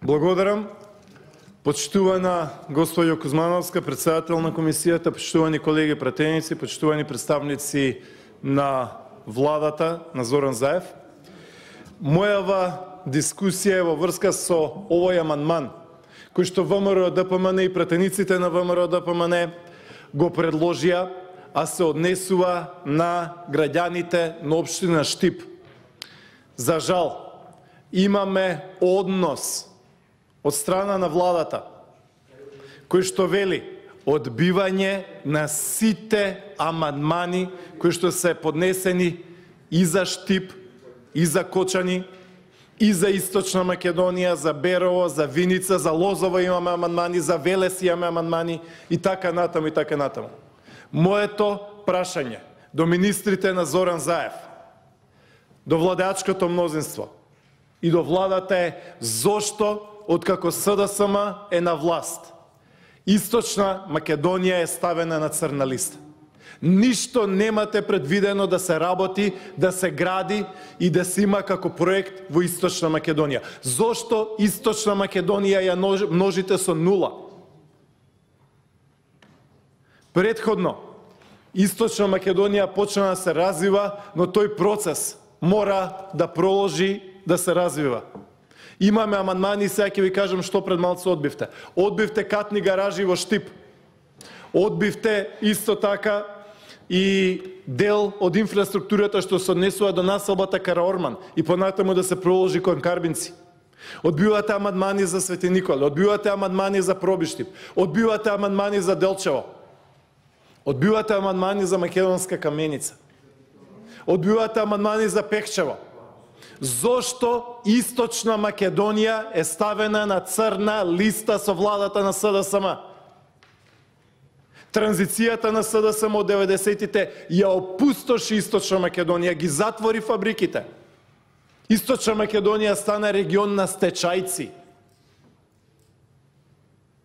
Благодарам. Почитувана госпоѓо Кузмановска, председател на комисијата, почитувани колеги пратеници, почитувани представници на владата, на Зоран Заев. Мојава дискусија е во врска со овој амандман, кој што ВМРО-ДПМН и пратениците на ВМРО-ДПМН го предложија, а се однесува на граѓаните на општина Штип. За жал, имаме однос од страна на владата, кој што вели одбивање на сите амандмани кои што се поднесени и за Штип, и за Кочани, и за Источна Македонија, за Берово, за Виница, за Лозово имаме амандмани, за Велес имаме амандмани и така натаму, и така натаму. Моето прашање до министрите на Зоран Заев, до владеачкото мнозинство и до владата е зошто откако СДСМ е на власт, Источна Македонија е ставена на црна листа. Ништо немате предвидено да се работи, да се гради и да се има како проект во Источна Македонија. Зошто Источна Македонија ја множите со нула? Претходно, Источна Македонија почна да се развива, но тој процес мора да проложи да се развива. Имаме амандмани, сега ќе ви кажам што пред малце одбивте. Одбивте катни гаражи во Штип. Одбивте исто така и дел од инфраструктурата што се однесува до населбата Караорман и понатаму да се проложи кон Карбинци. Одбивате амандмани за Свети Николе, одбивате амандмани за Пробиштип, одбивате амандмани за Делчево, одбивате амандмани за Македонска Каменица, одбивате амандмани за Пехчево. Зошто Источна Македонија е ставена на црна листа со владата на СДСМ? Транзицијата на СДСМ од 90-тите ја опустоши Источна Македонија, ги затвори фабриките. Источна Македонија стана регион на стечајци.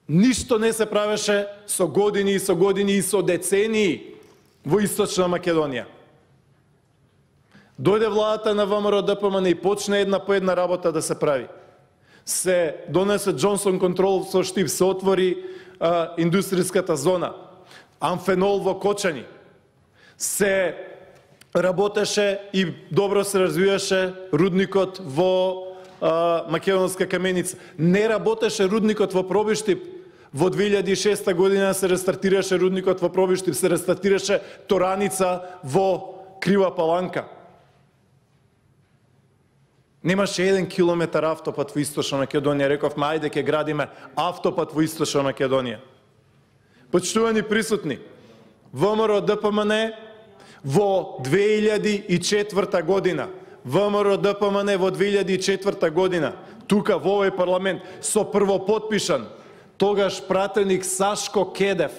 Ништо не се правеше со години и со децении во Источна Македонија. Дојде владата на ВМРО-ДПМН и почне една по една работа да се прави. Се донесе Джонсон контрол со Штип, се отвори индустријската зона, Амфенол во Кочани, се работеше и добро се развиваше рудникот во Македонска Каменица. Не работеше рудникот во Пробиштип. Во 2006 година се рестартираше рудникот во Пробиштип, се рестартираше тораница во Крива Паланка. Немаше 1 километар автопат во Источна Македонија. Рековме, ајде ќе градиме автопат во Источна Македонија. Почитувани присутни, ВМРО-ДПМН во 2004 година, ВМРО-ДПМН во 2004 година, тука во овој парламент, со првопотпишан, тогаш пратеник Сашко Кедев,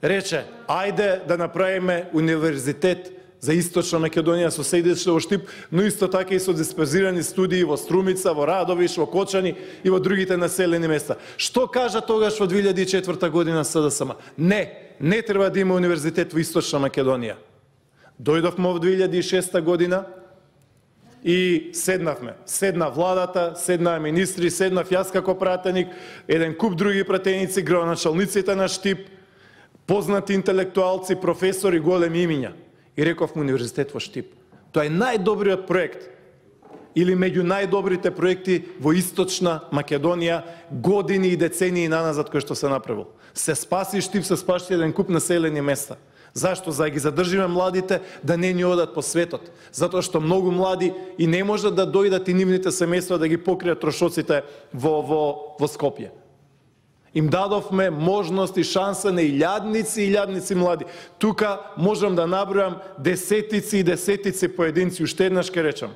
рече, ајде да направиме универзитет за Источна Македонија со седиште во Штип, но исто така и со дисперзирани студии во Струмица, во Радовиш, во Кочани и во другите населени места. Што кажа тогаш во 2004 година СДСМ? Не треба да има универзитет во Источна Македонија. Дојдовме во 2006 година и седнавме. Седна владата, седна министри, седнав јас како пратеник, еден куп други пратеници, градоначалниците на Штип, познати интелектуалци, професори, големи имиња. И рековме универзитет во Штип. Тоа е најдобриот проект или меѓу најдобрите проекти во Источна Македонија години и децении наназад кој што се направил. Се спаси Штип, се спаси еден куп населени места. Зашто? За да ги задржиме младите да не ни одат по светот. Затоа што многу млади и не можат да дојдат и нивните семејства да ги покријат трошоците во Скопје. Им дадовме можност и шанса на илјадници млади. Тука можам да набројам десетици и десетици поединци, уште еднаш ке речам.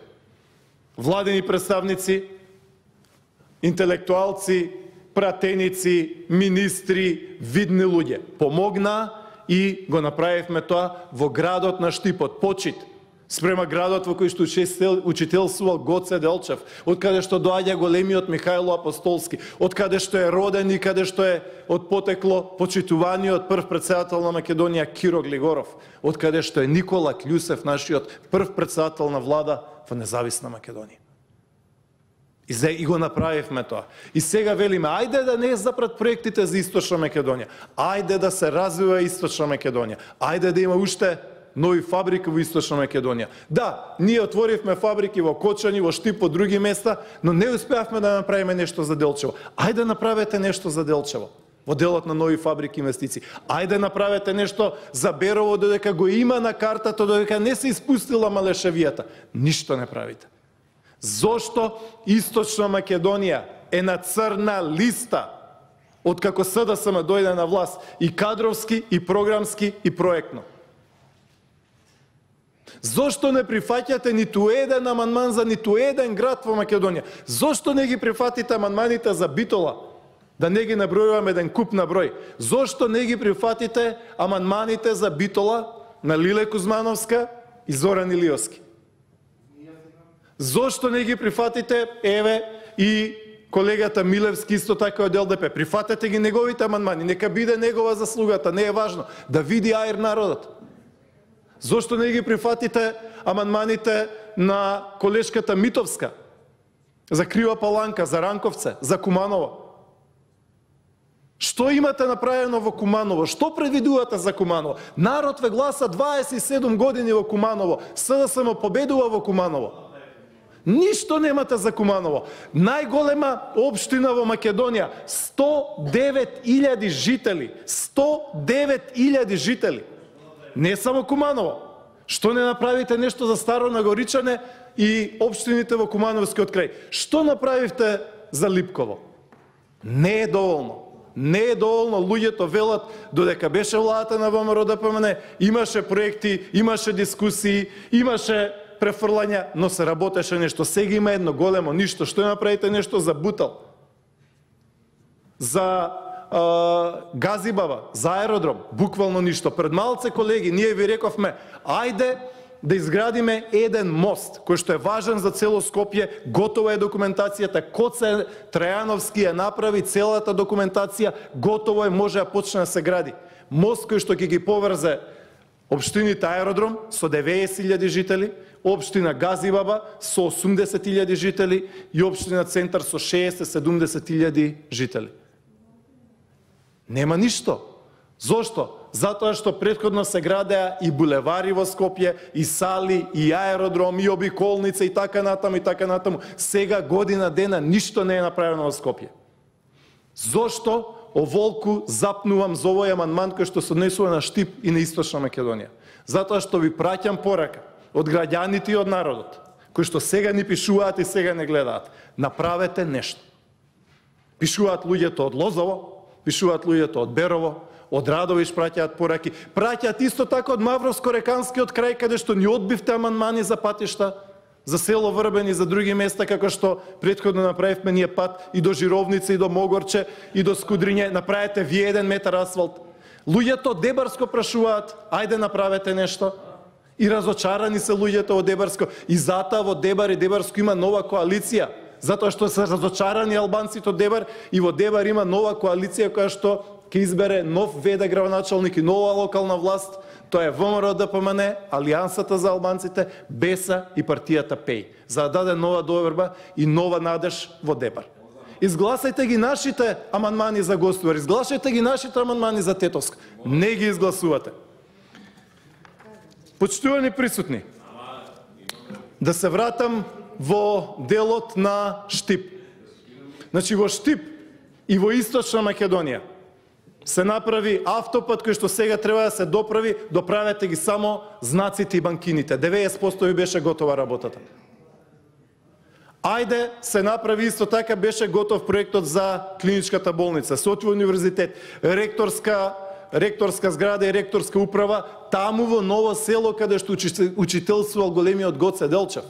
Владени представници, интелектуалци, пратеници, министри, видни луѓе. Помогна и го направивме тоа во градот на Штипот. Почит спрема градот во кој што учителствувал Гоце Делчев, од каде што доаѓа големиот Михајло Апостолски, од каде што е роден и каде што е од потекло почитуваниот прв председател на Македонија Киро Глигоров, од каде што е Никола Кљусев, нашиот прв председател на влада во независна Македонија. И го направивме тоа. И сега велиме, ајде да не запрат проектите за Источна Македонија. Ајде да се развива Источна Македонија. Ајде да има уште нови фабрики во Источна Македонија. Да, ние отворивме фабрики во Кочани, во Штип, во други места, но не успеавме да направиме нешто за Делчево. Ајде направете нешто за Делчево во делот на нови фабрики инвестиции. Ајде направете нешто за Берово, додека го има на картата, додека не се испустила Малешевијата. Ништо не правите. Зошто Источна Македонија е на црна листа откако СДСМ дојде на власт и кадровски, и програмски, и проектно? Зошто не прифаќате ниту еден амандман за ниту еден град во Македонија? Зошто не ги прифатите амандманите за Битола? Да не ги набројуваме еден куп на број. Зошто не ги прифатите амандманите за Битола на Лиле Кузмановска и Зоран Илиовски? Зошто не ги прифатите, еве, и колегата Милевски исто така од ЛДП? Прифатете ги неговите амандмани, нека биде негова заслугата, не е важно. Да види аир народот. Зошто не ги прифатите амандманите на колешката Митовска? За Крива Паланка, за Ранковце, за Куманово? Што имате направено во Куманово? Што предвидувате за Куманово? Народ ве гласа 27 години во Куманово. СДСМ победува во Куманово. Ништо немате за Куманово. Најголема општина во Македонија, 109.000 жители. 109.000 жители. Не само Куманово. Што не направите нешто за Старо Нагоричане и општините во Кумановскиот крај? Што направивте за Липково? Не е доволно. Не е доволно. Луѓето велат, додека беше владата на ВМРО-ДПМН, имаше проекти, имаше дискусии, имаше префрлања, но се работеше нешто. Сега има едно големо ништо. Што направите нешто за Бутал? За Газибаба, за аеродром? Буквално ништо. Пред малце, колеги, ние ви рековме, ајде да изградиме еден мост, кој што е важен за цело Скопје, готова е документацијата, Коце Трајановски ја направи целата документација, готово е, може да почне да се гради. Мост кој што ќе ги поврзе општините Аеродром со 90.000 жители, општина Газибаба со 80.000 жители и општина Центар со 60-70.000 жители. Нема ништо. Зошто? Затоа што претходно се градеа и булевари во Скопје, и сали, и аеродром, и обиколница, и така натаму, и така натаму. Сега година дена ништо не е направено во Скопје. Зошто оволку запнувам за овој амандман кој што се однесува на Штип и на Источна Македонија? Затоа што ви праќам порака од граѓаните и од народот, кои што сега ни пишуваат и сега не гледаат. Направете нешто. Пишуваат луѓето од Лозово, пишуваат луѓето од Берово, од Радовиш праќаат пораки, праќаат исто така од Мавровско-Реканскиот крај, каде што ни одбивте амандмани за патишта, за село Врбен и за други места, како што претходно направивме ние пат и до Жировница, и до Могорче, и до Скудриње, направете вие 1 метар асфалт. Луѓето од Дебарско прашуваат, ајде направете нешто. И разочарани се луѓето од Дебарско. И затоа во Дебар и Дебарско има нова коалиција, затоа што се разочарани албанците од Дебар, и во Дебар има нова коалиција која што ќе избере нов ВД градоначалник и нова локална власт. Тоа е ВМРО-ДПМН, Алијансата за албанците, БЕСА и партијата ПЕЙ, за да даде нова доверба и нова надеж во Дебар. Изгласајте ги нашите амандмани за Гостувар, изгласајте ги нашите амандмани за Тетовск. Не ги изгласувате. Почитувани присутни, да се вратам во делот на Штип. Значи во Штип и во Источна Македонија се направи автопат кој што сега треба да се доправете ги само знаците и банкините. 90% ви беше готова работата. Ајде се направи исто така, беше готов проектот за клиничката болница, Софија универзитет, ректорска зграда и ректорска управа, таму во Ново село, каде што учителствувал големиот Гоце Делчев.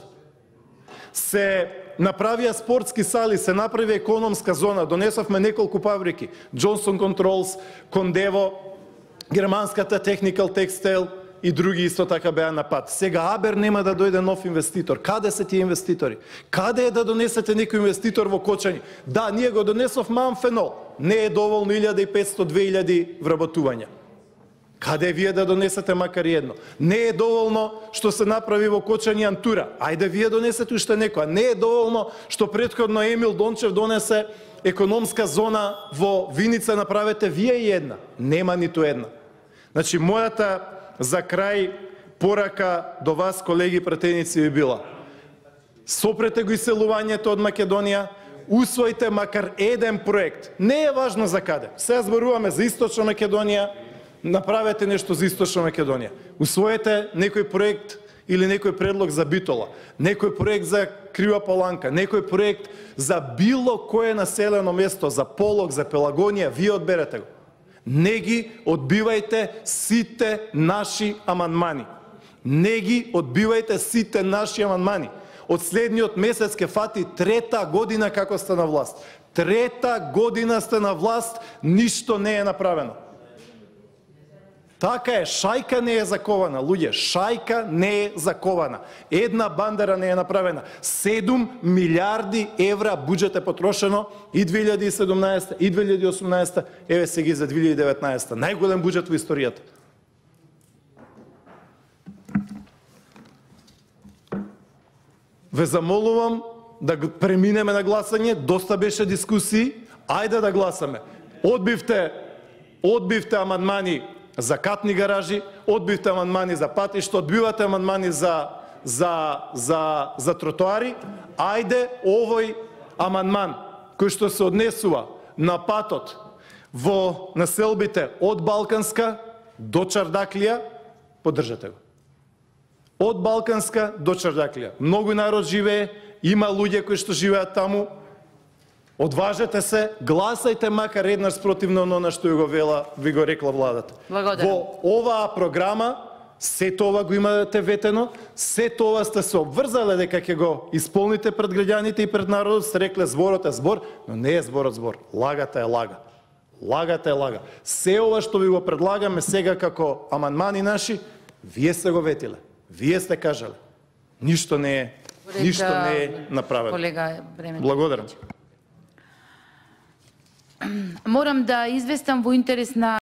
Се направија спортски сали, се направи економска зона, донесовме неколку фабрики, Johnson Controls, Кондево, германската Technical Textile и други исто така беа на пат. Сега Абер нема да дојде нов инвеститор. Каде се тие инвеститори? Каде е да донесете некој инвеститор во Кочани? Да, ние го донесовме амфенол. Не е доволно 1500-2000 вработувања. Каде вие да донесете макар и едно? Не е доволно што се направи во Кочани Антура. Ајде вие донесете уште некоја. Не е доволно што претходно Емил Дончев донесе економска зона во Виница, направете вие и една. Нема ниту една. Значи, мојата за крај порака до вас, колеги пратеници, би била: сопрете го иселувањето од Македонија, усвоите макар еден проект. Не е важно за каде. Сега зборуваме за Источна Македонија, направете нешто за Источна Македонија. Усвоете некој проект или некој предлог за Битола, некој проект за Крива Паланка, некој проект за било кое населено место, за Полог, за Пелагонија, вие одберете го. Не ги одбивајте сите наши амандмани. Не ги одбивајте сите наши амандмани. Од следниот месец ке фати трета година како сте на власт. Трета година сте на власт, ништо не е направено. Така е, шајка не е закована, луѓе, шајка не е закована. Една бандера не е направена. 7 милиарди евра буџет е потрошено и 2017, и 2018, еве сега и за 2019. Најголем буџет во историјата. Ве замолувам да преминеме на гласање, доста беше дискусии, ајде да гласаме. Одбивте амандмани за катни гаражи, одбивте амандмани за патишта, одбивате амандмани за тротоари. Ајде овој амандман кој што се однесува на патот во населбите од Балканска до Чардаклија, поддржете го. Од Балканска до Чардаклија. Многу народ живее, има луѓе кои што живеат таму. Одважете се, гласајте макар еднаш спротивно на што ви го рекла владата. Благодарам. Во оваа програма сето ова го имате ветено, сето ова сте се обврзале дека ќе го исполните пред граѓаните и пред народот, сте рекле зборот е збор, но не е зборот збор. Лагата е лага. Лагата е лага. Се ова што ви го предлагаме сега како амандмани наши, вие сте го ветиле. Вие сте кажале. Ништо не е направено. Колега Бремен. Благодарам. Морам да известам во интерес на